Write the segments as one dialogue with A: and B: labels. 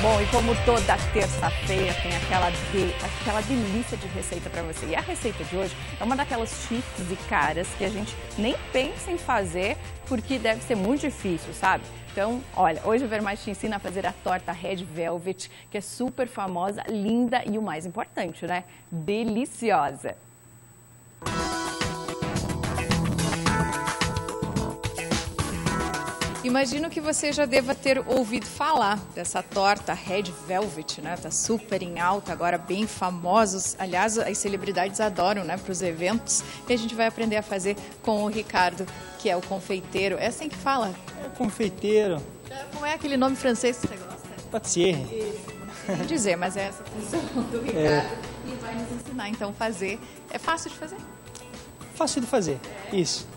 A: Bom, e como toda terça-feira tem aquela delícia de receita para você. E a receita de hoje é uma daquelas chiques e caras que a gente nem pensa em fazer porque deve ser muito difícil, sabe? Então, olha, hoje o Vermate te ensina a fazer a torta Red Velvet, que é super famosa, linda e o mais importante, né? Deliciosa!
B: Imagino que você já deva ter ouvido falar dessa torta Red Velvet, né? Tá super em alta, agora bem famosos. Aliás, as celebridades adoram, né? Para os eventos. E a gente vai aprender a fazer com o Ricardo, que é o confeiteiro. É assim que fala?
C: É confeiteiro.
B: Como é aquele nome francês que você gosta?
C: Patissier.
B: Não sei dizer, mas é essa função do Ricardo. E vai nos ensinar, então, a fazer. É fácil de fazer?
C: Fácil de fazer, isso.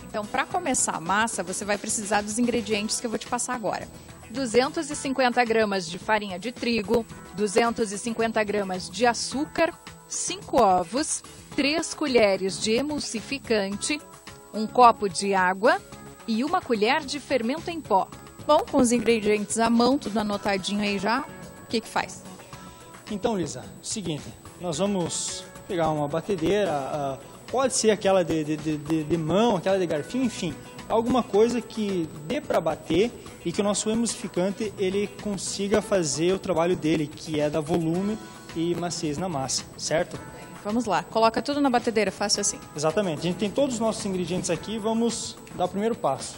B: Então, para começar a massa, você vai precisar dos ingredientes que eu vou te passar agora. 250 gramas de farinha de trigo, 250 gramas de açúcar, 5 ovos, 3 colheres de emulsificante, 1 copo de água e 1 colher de fermento em pó. Bom, com os ingredientes à mão, tudo anotadinho aí já, o que faz?
C: Então, Lisa, seguinte, nós vamos pegar uma batedeira, pode ser aquela de mão, aquela de garfinho, enfim, alguma coisa que dê para bater e que o nosso emulsificante ele consiga fazer o trabalho dele, que é dar volume e maciez na massa, certo?
B: Vamos lá, coloca tudo na batedeira, fácil assim.
C: Exatamente, a gente tem todos os nossos ingredientes aqui, vamos dar o primeiro passo.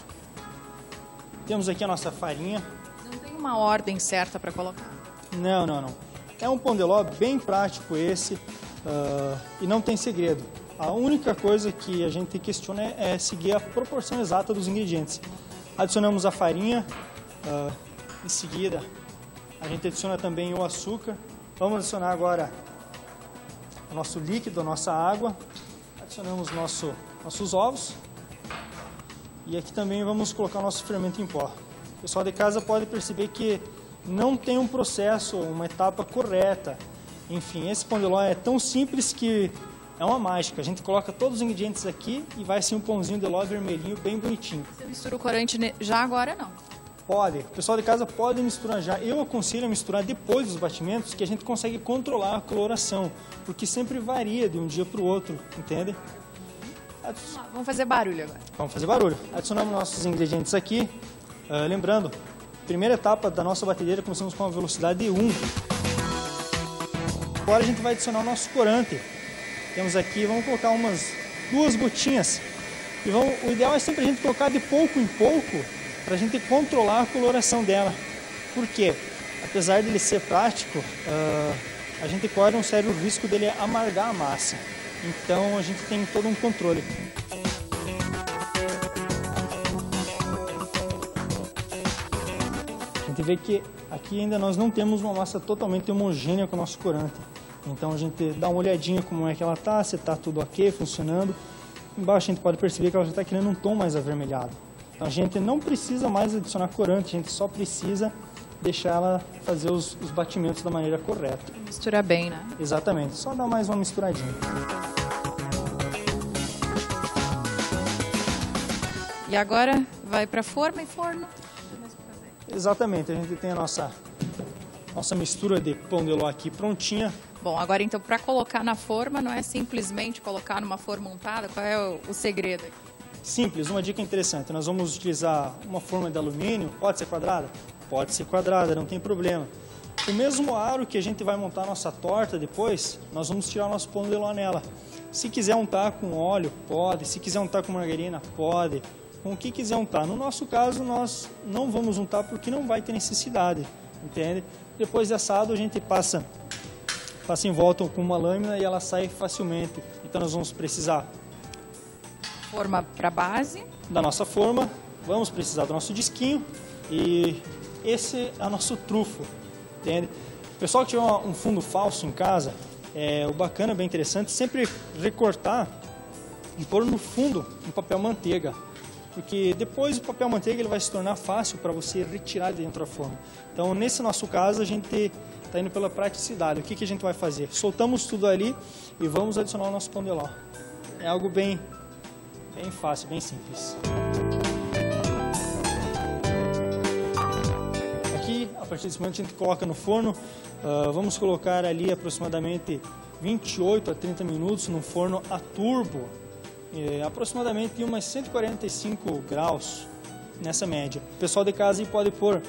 C: Temos aqui a nossa farinha.
B: Não tem uma ordem certa para colocar?
C: Não. É um pão de ló bem prático esse e não tem segredo. A única coisa que a gente questiona é seguir a proporção exata dos ingredientes. Adicionamos a farinha, em seguida a gente adiciona também o açúcar. Vamos adicionar agora o nosso líquido, a nossa água. Adicionamos nossos ovos. E aqui também vamos colocar o nosso fermento em pó. O pessoal de casa pode perceber que não tem um processo, uma etapa correta. Enfim, esse pão de ló é tão simples que é uma mágica. A gente coloca todos os ingredientes aqui e vai assim um pãozinho de ló vermelhinho, bem bonitinho.
B: Você mistura o corante já agora, não?
C: Pode. O pessoal de casa pode misturar já. Eu aconselho a misturar depois dos batimentos, que a gente consegue controlar a coloração, porque sempre varia de um dia para o outro, entende?
B: Vamos fazer barulho agora.
C: Vamos fazer barulho. Adicionamos nossos ingredientes aqui. Lembrando, primeira etapa da nossa batedeira, começamos com uma velocidade de 1. Agora a gente vai adicionar o nosso corante. Temos aqui, vamos colocar umas 2 gotinhas. E o ideal é sempre a gente colocar de pouco em pouco, para a gente controlar a coloração dela. Por quê? Apesar de ele ser prático, a gente corre um sério risco dele amargar a massa. Então a gente tem todo um controle. A gente vê que aqui ainda nós não temos uma massa totalmente homogênea com o nosso corante. Então a gente dá uma olhadinha como é que ela está, se está tudo ok, funcionando. Embaixo a gente pode perceber que ela já está querendo um tom mais avermelhado. Então a gente não precisa mais adicionar corante, a gente só precisa deixar ela fazer os batimentos da maneira correta.
B: Mistura bem, né?
C: Exatamente, só dar mais uma misturadinha.
B: E agora vai para forma e forno?
C: Exatamente, a gente tem a nossa mistura de pão de ló aqui prontinha.
B: Bom, agora então para colocar na forma não é simplesmente colocar numa forma untada, qual é o segredo aqui?
C: Simples, uma dica interessante, nós vamos utilizar uma forma de alumínio, pode ser quadrada? Pode ser quadrada, não tem problema. O mesmo aro que a gente vai montar a nossa torta depois, nós vamos tirar o nosso pão de ló nela. Se quiser untar com óleo, pode, se quiser untar com margarina, pode. Com o que quiser untar. No nosso caso, nós não vamos untar porque não vai ter necessidade, entende? Depois de assado, a gente passa em volta com uma lâmina e ela sai facilmente. Então, nós vamos precisar
B: forma para base
C: da nossa forma, vamos precisar do nosso disquinho e esse é o nosso trufo, entende? O pessoal que tiver um fundo falso em casa, o bacana, bem interessante, sempre recortar e pôr no fundo um papel manteiga. Porque depois o papel manteiga ele vai se tornar fácil para você retirar de dentro da forma. Então, nesse nosso caso, a gente está indo pela praticidade. O que a gente vai fazer? Soltamos tudo ali e vamos adicionar o nosso pão de ló. É algo bem fácil, bem simples. Aqui partir desse momento a gente coloca no forno. Vamos colocar ali aproximadamente 28 a 30 minutos no forno a turbo, aproximadamente umas 145 graus, nessa média. O pessoal de casa aí pode pôr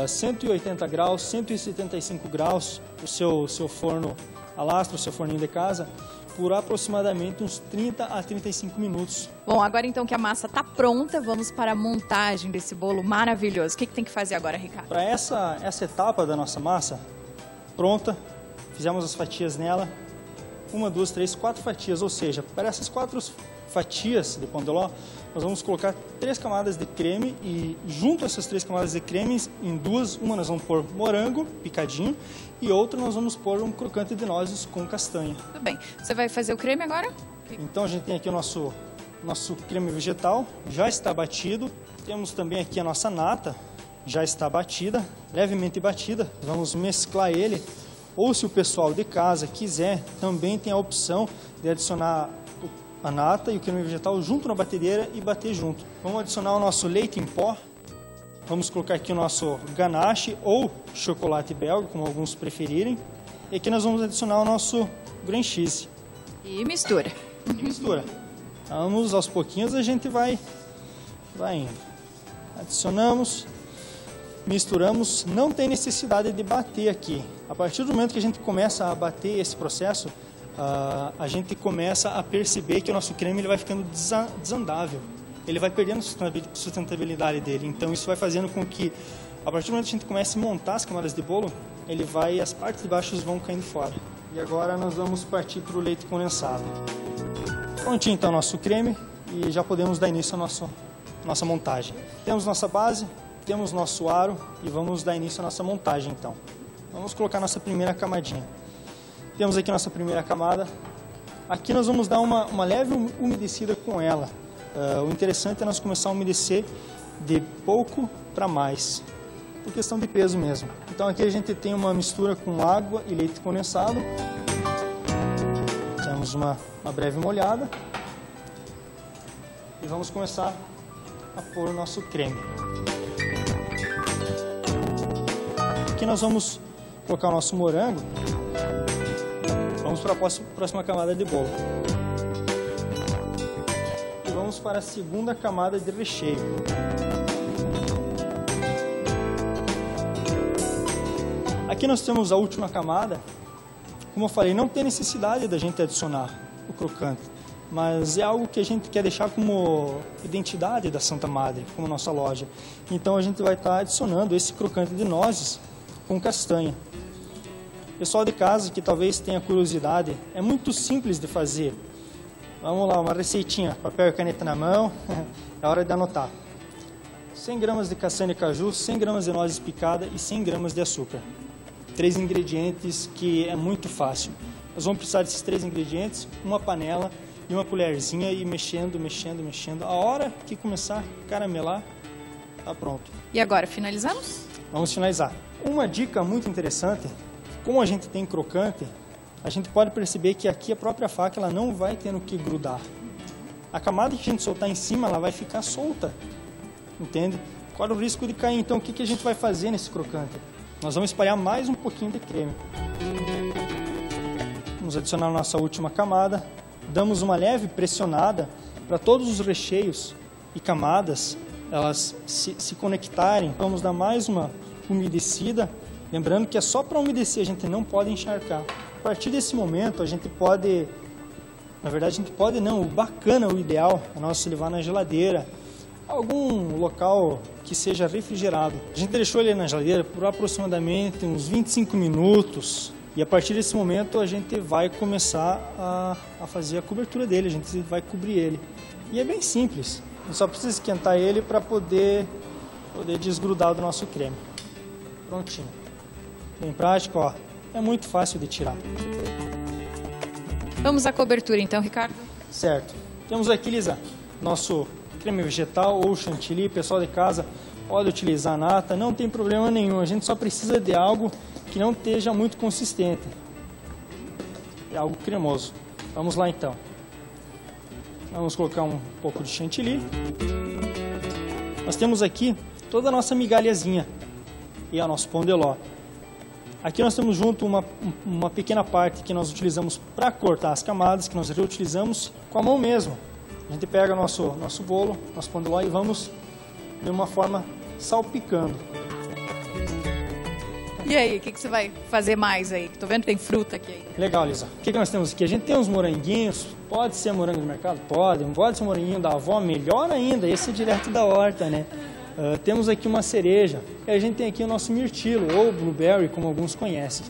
C: 180 graus, 175 graus, o seu forno a lastro, o seu forninho de casa, por aproximadamente uns 30 a 35 minutos.
B: Bom, agora então que a massa está pronta, vamos para a montagem desse bolo maravilhoso. O que tem que fazer agora, Ricardo?
C: Para essa etapa da nossa massa pronta, fizemos as fatias nela, 1, 2, 3, 4 fatias, ou seja, para essas 4 fatias de pão de ló, nós vamos colocar 3 camadas de creme e junto a essas 3 camadas de creme, em duas, uma nós vamos pôr morango picadinho e outra nós vamos pôr um crocante de nozes com castanha.
B: Tudo bem. Você vai fazer o creme agora?
C: Então a gente tem aqui o nosso creme vegetal, já está batido. Temos também aqui a nossa nata, já está batida, levemente batida. Vamos mesclar ele, ou se o pessoal de casa quiser, também tem a opção de adicionar a nata e o creme vegetal junto na batedeira e bater junto. Vamos adicionar o nosso leite em pó. Vamos colocar aqui o nosso ganache ou chocolate belga, como alguns preferirem. E aqui nós vamos adicionar o nosso green cheese.
B: E mistura.
C: E mistura. Vamos, aos pouquinhos a gente vai indo. Adicionamos, misturamos. Não tem necessidade de bater aqui. A partir do momento que a gente começa a bater esse processo, a gente começa a perceber que o nosso creme ele vai ficando desandável. Ele vai perdendo a sustentabilidade dele. Então isso vai fazendo com que, a partir do momento que a gente comece a montar as camadas de bolo, as partes de baixo vão caindo fora. E agora nós vamos partir para o leite condensado. Prontinho então o nosso creme e já podemos dar início à nossa montagem. Temos nossa base, temos nosso aro e vamos dar início à nossa montagem então. Vamos colocar nossa primeira camadinha. Temos aqui nossa primeira camada. Aqui nós vamos dar uma leve umedecida com ela. O interessante é nós começar a umedecer de pouco para mais, por questão de peso mesmo. Então aqui a gente tem uma mistura com água e leite condensado. Temos uma breve molhada. E vamos começar a pôr o nosso creme. Aqui nós vamos colocar o nosso morango. Vamos para a próxima camada de bolo. E vamos para a segunda camada de recheio. Aqui nós temos a última camada. Como eu falei, não tem necessidade da gente adicionar o crocante, mas é algo que a gente quer deixar como identidade da Santa Madre, como nossa loja. Então a gente vai estar adicionando esse crocante de nozes com castanha. Pessoal de casa que talvez tenha curiosidade, é muito simples de fazer. Vamos lá, uma receitinha, papel e caneta na mão, é hora de anotar. 100 gramas de castanha de caju, 100 gramas de nozes picadas e 100 gramas de açúcar. 3 ingredientes que é muito fácil. Nós vamos precisar desses 3 ingredientes, uma panela e uma colherzinha e mexendo, mexendo, mexendo. A hora que começar a caramelar, está pronto.
B: E agora, finalizamos?
C: Vamos finalizar. Uma dica muito interessante, como a gente tem crocante, a gente pode perceber que aqui a própria faca ela não vai tendo que grudar. A camada que a gente soltar em cima, ela vai ficar solta, entende? Qual é o risco de cair? Então, o que a gente vai fazer nesse crocante? Nós vamos espalhar mais um pouquinho de creme. Vamos adicionar a nossa última camada. Damos uma leve pressionada para todos os recheios e camadas elas se conectarem. Vamos dar mais uma umedecida. Lembrando que é só para umedecer, a gente não pode encharcar. A partir desse momento, a gente pode... Na verdade, a gente pode não. O bacana, o ideal é nós levar na geladeira. Algum local que seja refrigerado. A gente deixou ele na geladeira por aproximadamente uns 25 minutos. E a partir desse momento a gente vai começar a fazer a cobertura dele, a gente vai cobrir ele. E é bem simples, a gente só precisa esquentar ele para poder desgrudar do nosso creme. Prontinho. Bem prático, ó. É muito fácil de tirar.
B: Vamos à cobertura então, Ricardo?
C: Certo. Temos aqui, Lisa, nosso creme vegetal ou chantilly. Pessoal de casa pode utilizar a nata, não tem problema nenhum. A gente só precisa de algo que não esteja muito consistente. É algo cremoso. Vamos lá então. Vamos colocar um pouco de chantilly. Nós temos aqui toda a nossa migalhazinha. e ao nosso pão de ló. Aqui nós temos junto uma pequena parte que nós utilizamos para cortar as camadas, que nós reutilizamos com a mão mesmo. A gente pega nosso bolo, nosso pão de ló e vamos de uma forma salpicando.
B: E aí, o que você vai fazer mais aí? Tô vendo que tem fruta aqui.
C: Legal, Lisa. O que nós temos aqui? A gente tem uns moranguinhos, pode ser morango do mercado? Pode ser moranguinho da avó, melhor ainda, esse é direto da horta, né? Temos aqui uma cereja, e a gente tem aqui o nosso mirtilo, ou blueberry, como alguns conhecem.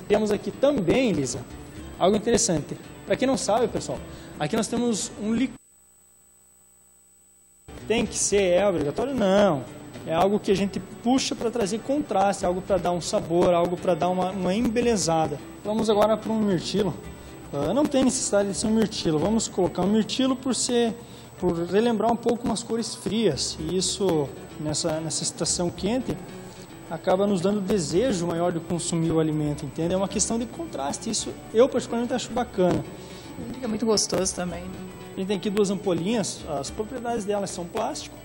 C: Temos aqui também, Lisa, algo interessante. Para quem não sabe, pessoal, aqui nós temos um licor. Tem que ser, é obrigatório? Não. É algo que a gente puxa para trazer contraste, algo para dar um sabor, algo para dar uma embelezada. Vamos agora para um mirtilo. Não tem necessidade de ser um mirtilo. Vamos colocar um mirtilo por relembrar um pouco umas cores frias. E isso, nessa estação quente, acaba nos dando desejo maior de consumir o alimento, entende? É uma questão de contraste. Isso eu particularmente acho bacana.
B: Fica muito gostoso também.
C: A gente tem aqui duas ampolinhas. As propriedades delas são plástico.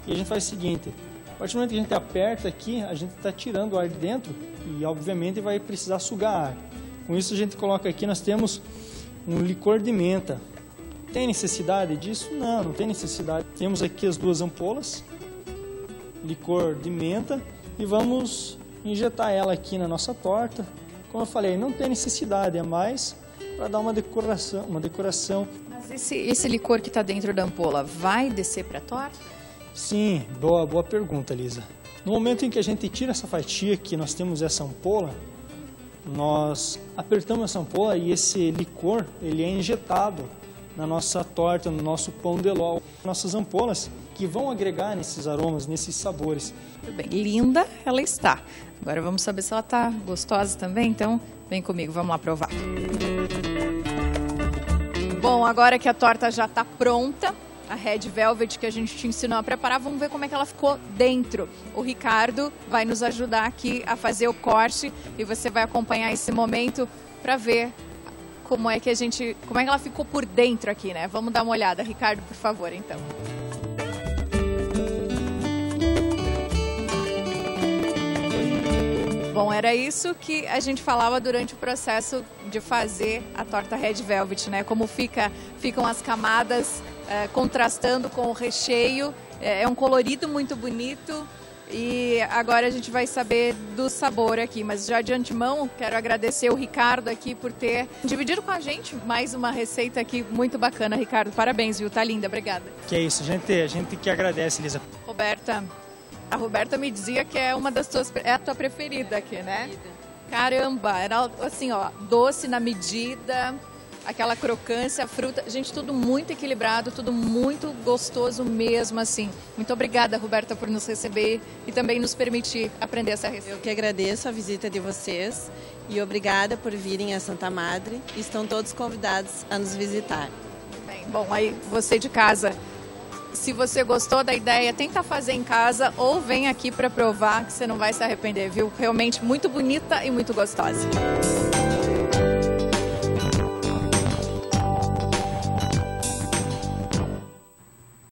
C: E a gente faz o seguinte. A partir do momento que a gente aperta aqui, a gente está tirando o ar de dentro e, obviamente, vai precisar sugar ar. Com isso, a gente coloca aqui, nós temos um licor de menta. Tem necessidade disso? Não, não tem necessidade. Temos aqui as duas ampolas, licor de menta, e vamos injetar ela aqui na nossa torta. Como eu falei, não tem necessidade, é mais para dar uma decoração.
B: Mas esse licor que está dentro da ampola vai descer para a torta?
C: Sim, boa pergunta, Lisa. No momento em que a gente tira essa fatia, que nós temos essa ampola, nós apertamos essa ampola e esse licor ele é injetado na nossa torta, no nosso pão de ló. Nossas ampolas que vão agregar nesses aromas, nesses sabores.
B: Muito bem, linda ela está. Agora vamos saber se ela está gostosa também, então vem comigo, vamos lá provar. Bom, agora que a torta já está pronta, a Red Velvet que a gente te ensinou a preparar, vamos ver como é que ela ficou dentro. O Ricardo vai nos ajudar aqui a fazer o corte e você vai acompanhar esse momento para ver como é que ela ficou por dentro aqui, né? Vamos dar uma olhada, Ricardo, por favor, então. Bom, era isso que a gente falava durante o processo de fazer a torta Red Velvet, né? Como ficam as camadas contrastando com o recheio. É um colorido muito bonito e agora a gente vai saber do sabor aqui. Mas já de antemão, quero agradecer o Ricardo aqui por ter dividido com a gente mais uma receita aqui muito bacana. Ricardo, parabéns, viu? Tá linda, obrigada.
C: Que é isso, a gente que agradece, Lisa.
B: Roberta. A Roberta me dizia que é a tua preferida aqui, né? Caramba, era assim, ó, doce na medida, aquela crocância, fruta, gente, tudo muito equilibrado, tudo muito gostoso mesmo, assim. Muito obrigada, Roberta, por nos receber e também nos permitir aprender essa receita.
D: Eu que agradeço a visita de vocês e obrigada por virem a Santa Madre. Estão todos convidados a nos visitar.
B: Bem, bom, aí você de casa, se você gostou da ideia, tenta fazer em casa ou vem aqui para provar que você não vai se arrepender, viu? Realmente muito bonita e muito gostosa.